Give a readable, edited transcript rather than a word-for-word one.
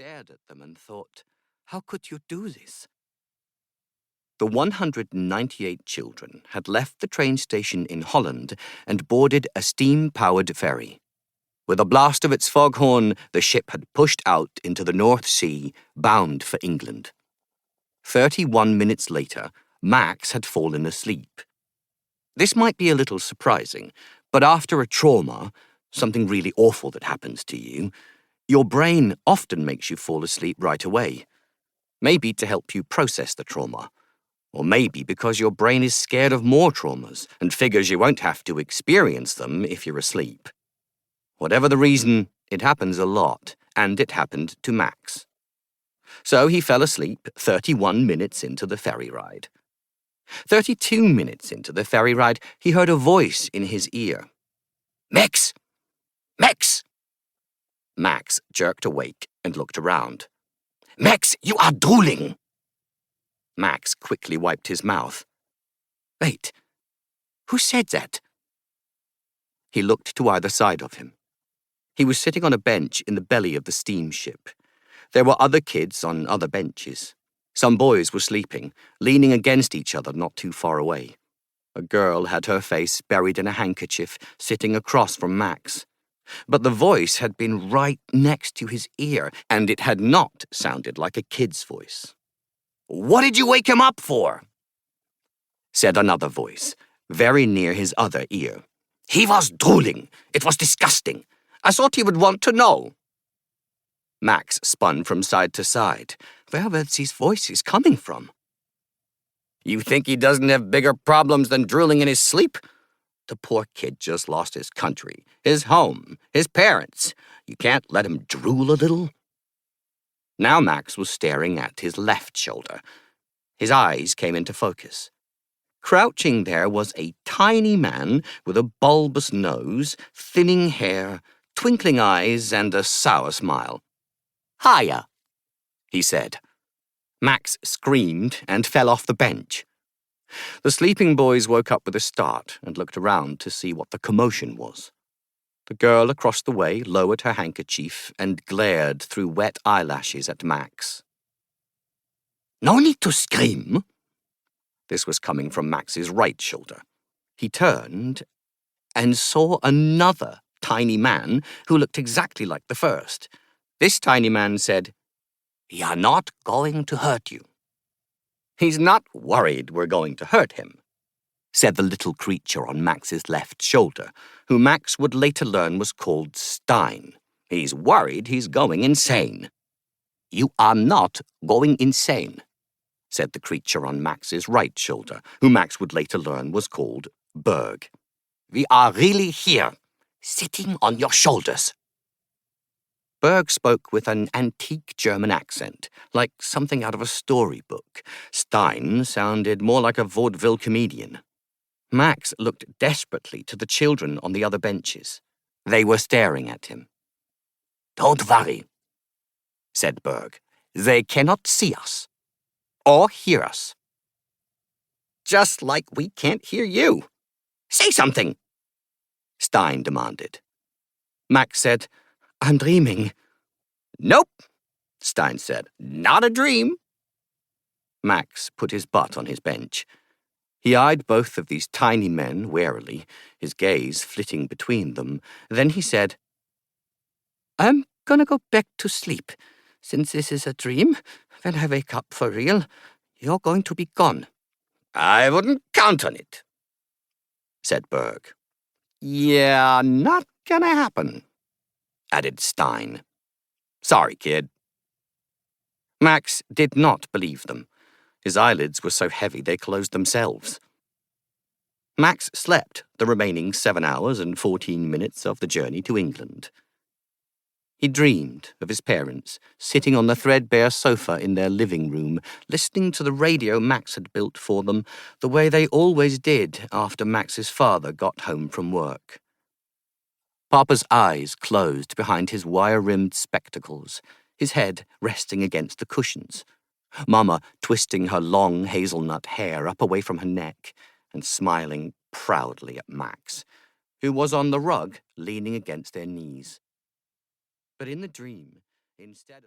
stared at them and thought, how could you do this? The 198 children had left the train station in Holland and boarded a steam-powered ferry. With a blast of its foghorn, the ship had pushed out into the North Sea, bound for England. 31 minutes later, Max had fallen asleep. This might be a little surprising, but after a trauma, something really awful that happens to you, your brain often makes you fall asleep right away. Maybe to help you process the trauma. Or maybe because your brain is scared of more traumas and figures you won't have to experience them if you're asleep. Whatever the reason, it happens a lot, and it happened to Max. So he fell asleep 31 minutes into the ferry ride. 32 minutes into the ferry ride, he heard a voice in his ear. Max! Max! Max jerked awake and looked around. Max, you are drooling! Max quickly wiped his mouth. Wait, who said that? He looked to either side of him. He was sitting on a bench in the belly of the steamship. There were other kids on other benches. Some boys were sleeping, leaning against each other not too far away. A girl had her face buried in a handkerchief, sitting across from Max. But the voice had been right next to his ear, and it had not sounded like a kid's voice. What did you wake him up for? Said another voice, very near his other ear. He was drooling. It was disgusting. I thought he would want to know. Max spun from side to side. Where were these voices coming from? You think he doesn't have bigger problems than drooling in his sleep? The poor kid just lost his country, his home, his parents. You can't let him drool a little? Now Max was staring at his left shoulder. His eyes came into focus. Crouching there was a tiny man with a bulbous nose, thinning hair, twinkling eyes, and a sour smile. Hiya, he said. Max screamed and fell off the bench. The sleeping boys woke up with a start and looked around to see what the commotion was. The girl across the way lowered her handkerchief and glared through wet eyelashes at Max. No need to scream. This was coming from Max's right shoulder. He turned and saw another tiny man who looked exactly like the first. This tiny man said, "We are not going to hurt you." He's not worried we're going to hurt him, said the little creature on Max's left shoulder, who Max would later learn was called Stein. He's worried he's going insane. You are not going insane, said the creature on Max's right shoulder, who Max would later learn was called Berg. We are really here, sitting on your shoulders. Berg spoke with an antique German accent, like something out of a storybook. Stein sounded more like a vaudeville comedian. Max looked desperately to the children on the other benches. They were staring at him. Don't worry, said Berg. They cannot see us or hear us. Just like we can't hear you. Say something, Stein demanded. Max said, I'm dreaming. Nope, Stein said. Not a dream. Max put his butt on his bench. He eyed both of these tiny men warily, his gaze flitting between them. Then he said, I'm gonna go back to sleep. Since this is a dream, when I wake up for real, you're going to be gone. I wouldn't count on it, said Berg. Yeah, not gonna happen, added Stein. Sorry, kid. Max did not believe them. His eyelids were so heavy they closed themselves. Max slept the remaining 7 hours and 14 minutes of the journey to England. He dreamed of his parents sitting on the threadbare sofa in their living room, listening to the radio Max had built for them, the way they always did after Max's father got home from work. Papa's eyes closed behind his wire-rimmed spectacles, his head resting against the cushions. Mama twisting her long hazelnut hair up away from her neck and smiling proudly at Max, who was on the rug leaning against their knees. But in the dream, instead of